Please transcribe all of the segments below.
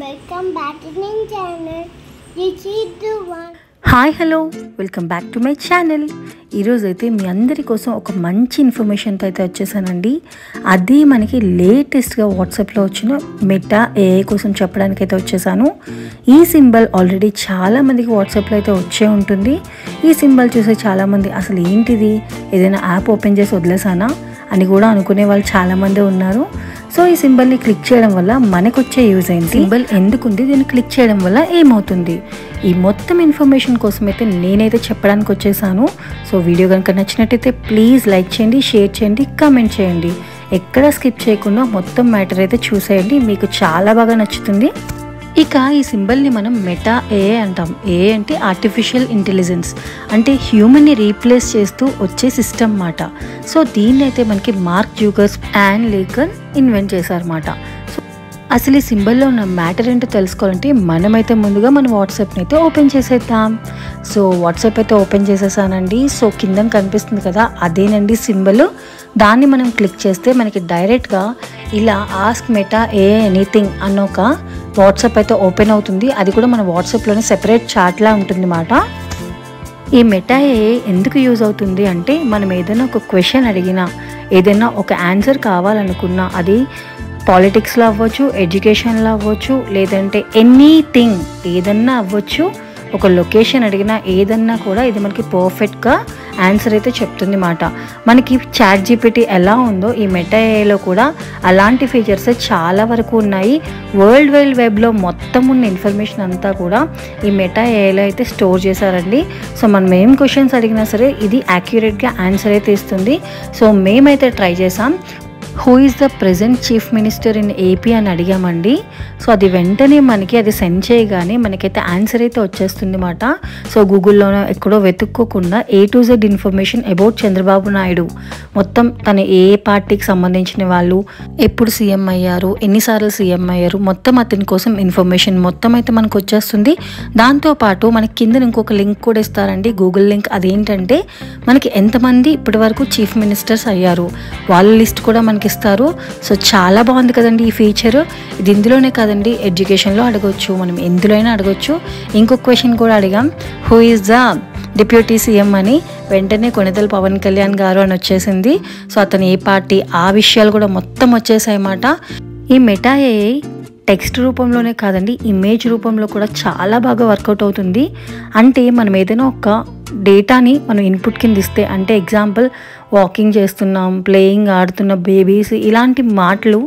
Welcome back to my channel. This is the one. Hi hello welcome back to my channel. ఈరోజు అయితే మీ అందరి కోసం ఒక మంచి ఇన్ఫర్మేషన్తో అయితే వచ్చేసానండి. అది మనకి లేటెస్ట్గా వాట్సాప్లో వచ్చిన మెటా ఏఐ కోసం చెప్పడానికి అయితే వచ్చేసాను. ఈ సింబల్ ఆల్రెడీ చాలామందికి వాట్సాప్లో అయితే వచ్చే ఉంటుంది. ఈ సింబల్ చూసే చాలామంది అసలు ఏంటిది, ఏదైనా యాప్ ఓపెన్ చేసి వదిలేసానా అని కూడా అనుకునే వాళ్ళు చాలామంది ఉన్నారు. సో ఈ సింబల్ని క్లిక్ చేయడం వల్ల మనకు వచ్చే యూజ్ ఏంటి, సింబల్ ఎందుకుంది, దీన్ని క్లిక్ చేయడం వల్ల ఏమవుతుంది, ఈ మొత్తం ఇన్ఫర్మేషన్ కోసం అయితే నేనైతే చెప్పడానికి వచ్చేసాను. సో వీడియో కనుక నచ్చినట్టయితే ప్లీజ్ లైక్ చేయండి, షేర్ చేయండి, కామెంట్ చేయండి. ఎక్కడ స్కిప్ చేయకుండా మొత్తం మ్యాటర్ అయితే చూసేయండి, మీకు చాలా బాగా నచ్చుతుంది. ఇక ఈ సింబల్ని మనం మెటా ఏఐ అంటాం. ఏఐ అంటే ఆర్టిఫిషియల్ ఇంటెలిజెన్స్, అంటే హ్యూమన్ని రీప్లేస్ చేస్తూ వచ్చే సిస్టమ్ మాట. సో దీన్ని అయితే మనకి మార్క్ జూకర్స్ అండ్ లేకన్ ఇన్వెంట్ చేశారన్నమాట. సో అసలు ఈ సింబల్లో ఉన్న మ్యాటర్ ఏంటో తెలుసుకోవాలంటే మనమైతే ముందుగా మన వాట్సాప్ని అయితే ఓపెన్ చేసేద్దాం. సో వాట్సాప్ అయితే ఓపెన్ చేసేసానండి. సో కింద కనిపిస్తుంది కదా, అదేనండి సింబల్. దాన్ని మనం క్లిక్ చేస్తే మనకి డైరెక్ట్గా ఇలా ఆస్క్ మెటా ఏఐ ఎనీథింగ్ అన్న ఒక వాట్సాప్ అయితే ఓపెన్ అవుతుంది. అది కూడా మన వాట్సాప్లోనే సెపరేట్ చాట్లా ఉంటుంది అన్నమాట. ఈ మెటా ఏఐ ఎందుకు యూజ్ అవుతుంది అంటే, మనం ఏదైనా ఒక క్వశ్చన్ అడిగినా, ఏదైనా ఒక ఆన్సర్ కావాలనుకున్నా, అది పాలిటిక్స్లో అవ్వచ్చు, ఎడ్యుకేషన్లో అవ్వచ్చు, లేదంటే ఎనీథింగ్ ఏదన్నా అవ్వచ్చు, ఒక లొకేషన్ అడిగినా ఏదన్నా కూడా ఇది మనకి పర్ఫెక్ట్గా ఆన్సర్ అయితే చెప్తుంది మాట. మనకి చాట్ జీపీటీ ఎలా ఉందో ఈ మెటా ఏఐలో కూడా అలాంటి ఫీచర్స్ చాలా వరకు ఉన్నాయి. వరల్డ్ వైడ్ వెబ్లో మొత్తం ఉన్న ఇన్ఫర్మేషన్ అంతా కూడా ఈ మెటా ఏఐలో అయితే స్టోర్ చేశారండి. సో మనం ఏం క్వశ్చన్స్ అడిగినా సరే ఇది యాక్యురేట్గా ఆన్సర్ అయితే ఇస్తుంది. సో మేమైతే ట్రై చేసాం. Who is the present chief minister in AP అని అడిగామండి. సో అది వెంటనే మనకి అది సెండ్ చేయగానే మనకైతే ఆన్సర్ అయితే వచ్చేస్తుంది మాట. సో గూగుల్లోనో ఎక్కడో వెతుక్కోకుండా A to Z information about Chandrababu Naidu, మొత్తం తను ఏ పార్టీకి సంబంధించిన వాళ్ళు, ఎప్పుడు సీఎం అయ్యారు, ఎన్నిసార్లు సీఎం అయ్యారు, మొత్తం అతని కోసం ఇన్ఫర్మేషన్ మొత్తం అయితే మనకు వచ్చేస్తుంది. దాంతోపాటు మనకి కింద ఇంకొక లింక్ కూడా ఇస్తారండి, గూగుల్ లింక్. అదేంటంటే మనకి ఎంతమంది ఇప్పటి వరకు చీఫ్ మినిస్టర్స్ అయ్యారు వాళ్ళ లిస్ట్ కూడా మనకి ఇస్తారు. సో చాలా బాగుంది కదండి ఈ ఫీచర్. ఇది ఇందులోనే కాదండి, ఎడ్యుకేషన్లో అడగొచ్చు, మనం ఎందులో అయినా అడగొచ్చు. ఇంకొక క్వశ్చన్ కూడా అడిగాం, who is the deputy CM అని. వెంటనే కొణిదెల పవన్ కళ్యాణ్ గారు అని వచ్చేసింది. సో అతను ఏ పార్టీ, ఆ విషయాలు కూడా మొత్తం వచ్చేసాయి అన్నమాట. ఈ మెటా ఏఐ టెక్స్ట్ రూపంలోనే కాదండి, ఇమేజ్ రూపంలో కూడా చాలా బాగా వర్కౌట్ అవుతుంది. అంటే మనం ఏదైనా ఒక డేటాని మనం ఇన్పుట్ కింద ఇస్తే, అంటే ఎగ్జాంపుల్ వాకింగ్ చేస్తున్నాం, ప్లేయింగ్ ఆడుతున్న బేబీస్, ఇలాంటి మాటలు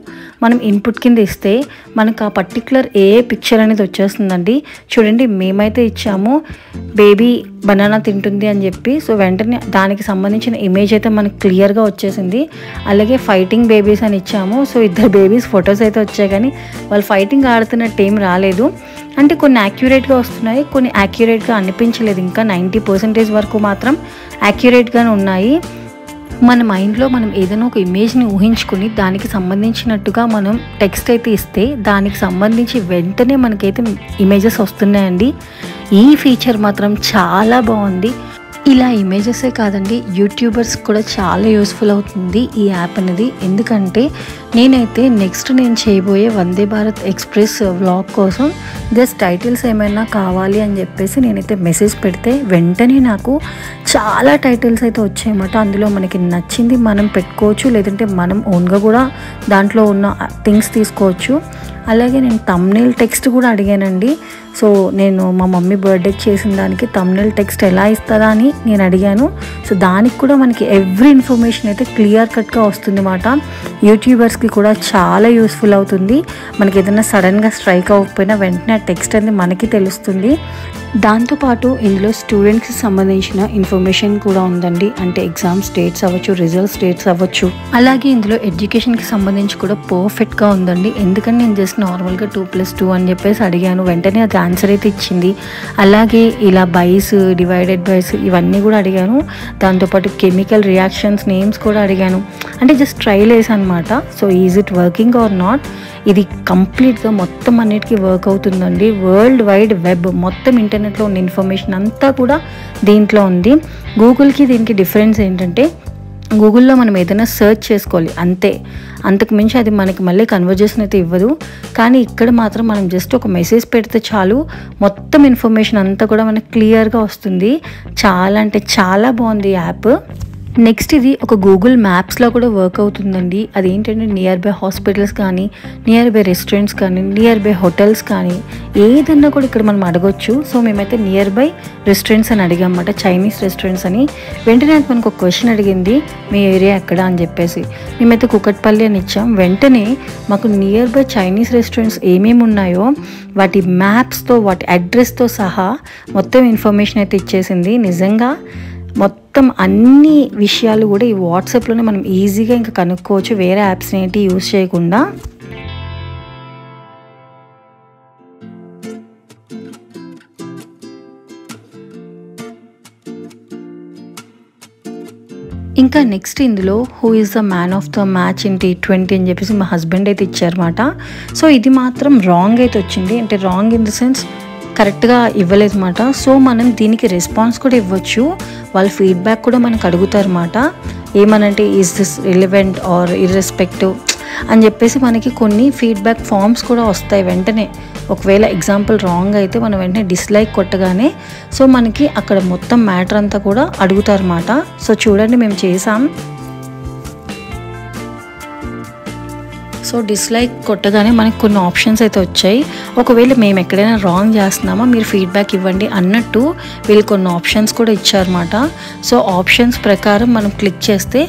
మనం ఇన్పుట్ కింద ఇస్తే మనకు ఆ పర్టికులర్ ఏ పిక్చర్ అనేది వచ్చేస్తుందండి. చూడండి, మేమైతే ఇచ్చాము బేబీ బనానా తింటుంది అని చెప్పి. సో వెంటనే దానికి సంబంధించిన ఇమేజ్ అయితే మనకు క్లియర్గా వచ్చేసింది. అలాగే ఫైటింగ్ బేబీస్ అని ఇచ్చాము. సో ఇద్దరు బేబీస్ ఫొటోస్ అయితే వచ్చాయి, కానీ వాళ్ళు ఫైటింగ్ ఆడుతున్నట్టు ఏం రాలేదు. అంటే కొన్ని యాక్యురేట్గా వస్తున్నాయి, కొన్ని యాక్యురేట్గా అనిపించలేదు. ఇంకా 90% వరకు మాత్రం యాక్యురేట్గానే ఉన్నాయి. మన మైండ్లో మనం ఏదైనా ఒక ఇమేజ్ని ఊహించుకుని దానికి సంబంధించినట్టుగా మనం టెక్స్ట్ అయితే ఇస్తే దానికి సంబంధించి వెంటనే మనకైతే ఇమేజెస్ వస్తున్నాయండి. ఈ ఫీచర్ మాత్రం చాలా బాగుంది. ఇలా ఇమేజెసే కాదండి, యూట్యూబర్స్ కూడా చాలా యూస్ఫుల్ అవుతుంది ఈ యాప్ అనేది. ఎందుకంటే నేనైతే నెక్స్ట్ నేను చేయబోయే వందే భారత్ ఎక్స్ప్రెస్ వ్లాగ్ కోసం జస్ట్ టైటిల్స్ ఏమైనా కావాలి అని చెప్పేసి నేనైతే మెసేజ్ పెడితే వెంటనే నాకు చాలా టైటిల్స్ అయితే వచ్చాయన్నమాట. అందులో మనకి నచ్చింది మనం పెట్టుకోవచ్చు, లేదంటే మనం ఓన్గా కూడా దాంట్లో ఉన్న థింగ్స్ తీసుకోవచ్చు. అలాగే నేను థంబ్నెయిల్ టెక్స్ట్ కూడా అడిగానండి. సో నేను మా మమ్మీ బర్త్డేకి చేసిన దానికి థంబ్నెయిల్ టెక్స్ట్ ఎలా ఇస్తుందా అని నేను అడిగాను. సో దానికి కూడా మనకి ఎవ్రీ ఇన్ఫర్మేషన్ అయితే క్లియర్ కట్గా వస్తుంది అన్నమాట. యూట్యూబర్స్కి కూడా చాలా యూస్ఫుల్ అవుతుంది. మనకి ఏదైనా సడన్గా స్ట్రైక్ అవ్వకపోయినా వెంటనే ఆ టెక్స్ట్ అనేది మనకి తెలుస్తుంది. దాంతోపాటు ఇందులో స్టూడెంట్స్కి సంబంధించిన ఇన్ఫర్మేషన్ కూడా ఉందండి. అంటే ఎగ్జామ్స్ డేట్స్ అవ్వచ్చు, రిజల్ట్స్ డేట్స్ అవ్వచ్చు. అలాగే ఇందులో ఎడ్యుకేషన్కి సంబంధించి కూడా పర్ఫెక్ట్గా ఉందండి. ఎందుకంటే నేను జస్ట్ నార్మల్గా 2+2 అని చెప్పేసి అడిగాను, వెంటనే అది ఆన్సర్ అయితే ఇచ్చింది. అలాగే ఇలా బైస్, డివైడెడ్ బైస్ ఇవన్నీ కూడా అడిగాను. దాంతోపాటు కెమికల్ రియాక్షన్స్ నేమ్స్ కూడా అడిగాను. అంటే జస్ట్ ట్రైల్ వేసాను అనమాట. So is it working or not, ఇది కంప్లీట్గా మొత్తం అన్నిటికీ వర్క్ అవుతుందండి. వరల్డ్ వైడ్ వెబ్ మొత్తం ఇంటర్నెట్లో ఉన్న ఇన్ఫర్మేషన్ అంతా కూడా దీంట్లో ఉంది. గూగుల్కి దీనికి డిఫరెన్స్ ఏంటంటే గూగుల్లో మనం ఏదైనా సెర్చ్ చేసుకోవాలి అంతే, అంతకు మించి అది మనకి మళ్ళీ కన్వర్జేషన్ అయితే ఇవ్వదు. కానీ ఇక్కడ మాత్రం మనం జస్ట్ ఒక మెసేజ్ పెడితే చాలు, మొత్తం ఇన్ఫర్మేషన్ అంతా కూడా మనకి క్లియర్గా వస్తుంది. చాలా అంటే చాలా బాగుంది ఈ యాప్. నెక్స్ట్ ఇది ఒక గూగుల్ మ్యాప్స్లో కూడా వర్క్ అవుతుందండి. అదేంటంటే నియర్ బై హాస్పిటల్స్ కానీ, నియర్ బై రెస్టారెంట్స్ కానీ, నియర్ బై హోటల్స్ కానీ ఏదన్నా కూడా ఇక్కడ మనం అడగొచ్చు. సో మేమైతే నియర్ బై రెస్టారెంట్స్ అని అడిగామన్నమాట, చైనీస్ రెస్టారెంట్స్ అని. వెంటనే మనకు ఒక క్వశ్చన్ అడిగింది, మీ ఏరియా ఎక్కడ అని చెప్పేసి. మేమైతే కుకట్పల్లి అని ఇచ్చాం. వెంటనే మాకు నియర్ బై చైనీస్ రెస్టారెంట్స్ ఏమేమి ఉన్నాయో వాటి మ్యాప్స్తో, వాటి అడ్రస్తో సహా మొత్తం ఇన్ఫర్మేషన్ అయితే ఇచ్చేసింది. నిజంగా మొత్తం అన్ని విషయాలు కూడా ఈ వాట్సాప్లోనే మనం ఈజీగా ఇంకా కనుక్కోవచ్చు, వేరే యాప్స్ ఏంటి యూజ్ చేయకుండా. ఇంకా నెక్స్ట్ ఇందులో who is the man of the match in T20 అని చెప్పేసి మా హస్బెండ్ అయితే ఇచ్చారన్నమాట. సో ఇది మాత్రం రాంగ్ అయితే వచ్చింది, అంటే రాంగ్ ఇన్ ద సెన్స్ కరెక్ట్గా ఇవ్వలేదు అన్నమాట. సో మనం దీనికి రెస్పాన్స్ కూడా ఇవ్వచ్చు, వాళ్ళ ఫీడ్బ్యాక్ కూడా మనకు అడుగుతారన్నమాట. ఏమనంటే is this relevant or irrespective అని చెప్పేసి మనకి కొన్ని ఫీడ్బ్యాక్ ఫామ్స్ కూడా వస్తాయి వెంటనే. ఒకవేళ ఎగ్జాంపుల్ రాంగ్ అయితే మనం వెంటనే డిస్లైక్ కొట్టగానే సో మనకి అక్కడ మొత్తం మ్యాటర్ అంతా కూడా అడుగుతారన్నమాట. సో చూడండి మేము చేసాం. సో డిస్లైక్ కొట్టగానే మనకి కొన్ని ఆప్షన్స్ అయితే వచ్చాయి. ఒకవేళ మేము ఎక్కడైనా రాంగ్ చేస్తున్నామా మీరు ఫీడ్బ్యాక్ ఇవ్వండి అన్నట్టు వీళ్ళు కొన్ని ఆప్షన్స్ కూడా ఇచ్చారన్నమాట. సో ఆప్షన్స్ ప్రకారం మనం క్లిక్ చేస్తే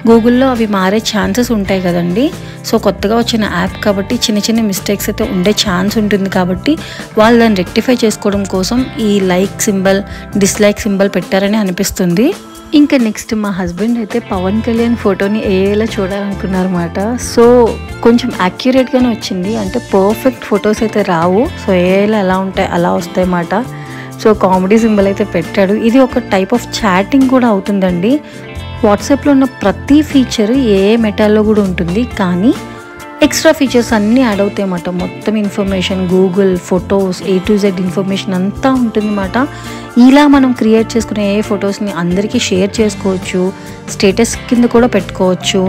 గూగుల్లో అవి మారే ఛాన్సెస్ ఉంటాయి కదండి. సో కొత్తగా వచ్చిన యాప్ కాబట్టి చిన్న చిన్న మిస్టేక్స్ అయితే ఉండే ఛాన్స్ ఉంటుంది. కాబట్టి వాళ్ళు దాన్ని రెక్టిఫై చేసుకోవడం కోసం ఈ లైక్ సింబల్, డిస్లైక్ సింబల్ పెట్టారని అనిపిస్తుంది. ఇంకా నెక్స్ట్ మా హస్బెండ్ అయితే పవన్ కళ్యాణ్ ఫోటోని ఏఐలో చూడాలనుకున్నారన్నమాట. సో కొంచెం యాక్యురేట్గానే వచ్చింది, అంటే పర్ఫెక్ట్ ఫొటోస్ అయితే రావు. సో ఏఐలో ఎలా ఉంటాయి అలా వస్తాయి అన్నమాట. సో కామెడీ సింబల్ అయితే పెట్టాడు. ఇది ఒక టైప్ ఆఫ్ చాటింగ్ కూడా అవుతుందండి. వాట్సాప్లో ఉన్న ప్రతి ఫీచర్ ఏఐ మెటాలో కూడా ఉంటుంది, కానీ ఎక్స్ట్రా ఫీచర్స్ అన్నీ యాడ్ అవుతాయి అన్నమాట. మొత్తం information, Google photos, A to Z information అంతా ఉంటుంది అన్నమాట. ఇలా మనం క్రియేట్ చేసుకునే ఏ ఫొటోస్ని అందరికీ షేర్ చేసుకోవచ్చు, స్టేటస్ కింద కూడా పెట్టుకోవచ్చు,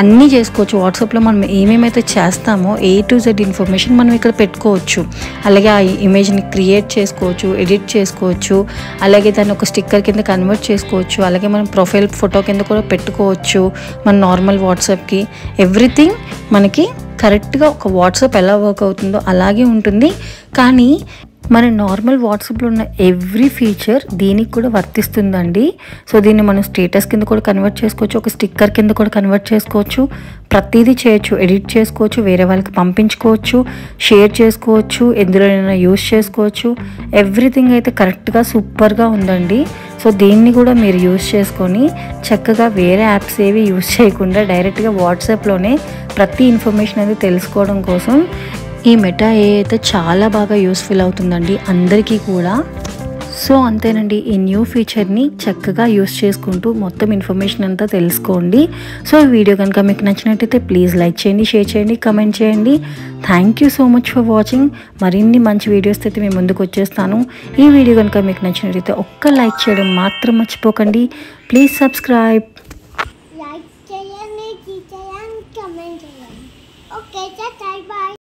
అన్నీ చేసుకోవచ్చు. వాట్సాప్లో మనం ఏమేమైతే చేస్తామో A to Z ఇన్ఫర్మేషన్ మనం ఇక్కడ పెట్టుకోవచ్చు. అలాగే ఆ ఇమేజ్ని క్రియేట్ చేసుకోవచ్చు, ఎడిట్ చేసుకోవచ్చు, అలాగే దాన్ని ఒక స్టిక్కర్ కింద కన్వర్ట్ చేసుకోవచ్చు, అలాగే మనం ప్రొఫైల్ ఫోటో కింద కూడా పెట్టుకోవచ్చు మన నార్మల్ వాట్సాప్కి. ఎవ్రీథింగ్ మనకి కరెక్ట్గా ఒక వాట్సాప్ ఎలా వర్క్ అవుతుందో అలాగే ఉంటుంది. కానీ మన నార్మల్ వాట్సాప్లో ఉన్న ఎవ్రీ ఫీచర్ దీనికి కూడా వర్తిస్తుందండి. సో దీన్ని మనం స్టేటస్ కింద కూడా కన్వర్ట్ చేసుకోవచ్చు, ఒక స్టిక్కర్ కింద కూడా కన్వర్ట్ చేసుకోవచ్చు, ప్రతిదీ చేయొచ్చు, ఎడిట్ చేసుకోవచ్చు, వేరే వాళ్ళకి పంపించుకోవచ్చు, షేర్ చేసుకోవచ్చు, ఎందులోనైనా యూజ్ చేసుకోవచ్చు. ఎవ్రీథింగ్ అయితే కరెక్ట్గా సూపర్గా ఉందండి. సో దీన్ని కూడా మీరు యూజ్ చేసుకొని చక్కగా వేరే యాప్స్ ఏవి యూజ్ చేయకుండా డైరెక్ట్గా వాట్సాప్లోనే ప్రతి ఇన్ఫర్మేషన్ అనేది తెలుసుకోవడం కోసం ఈ మెటా ఏ అయితే చాలా బాగా యూస్ఫుల్ అవుతుందండి అందరికీ కూడా. సో అంతేనండి, ఈ న్యూ ఫీచర్ని చక్కగా యూస్ చేసుకుంటూ మొత్తం ఇన్ఫర్మేషన్ అంతా తెలుసుకోండి. సో ఈ వీడియో కనుక మీకు నచ్చినట్టయితే ప్లీజ్ లైక్ చేయండి, షేర్ చేయండి, కమెంట్ చేయండి. Thank you so much for watching. మరిన్ని మంచి వీడియోస్ అయితే మేము ముందుకు వచ్చేస్తాను. ఈ వీడియో కనుక మీకు నచ్చినట్టయితే ఒక్క లైక్ చేయడం మాత్రం మర్చిపోకండి. Please subscribe.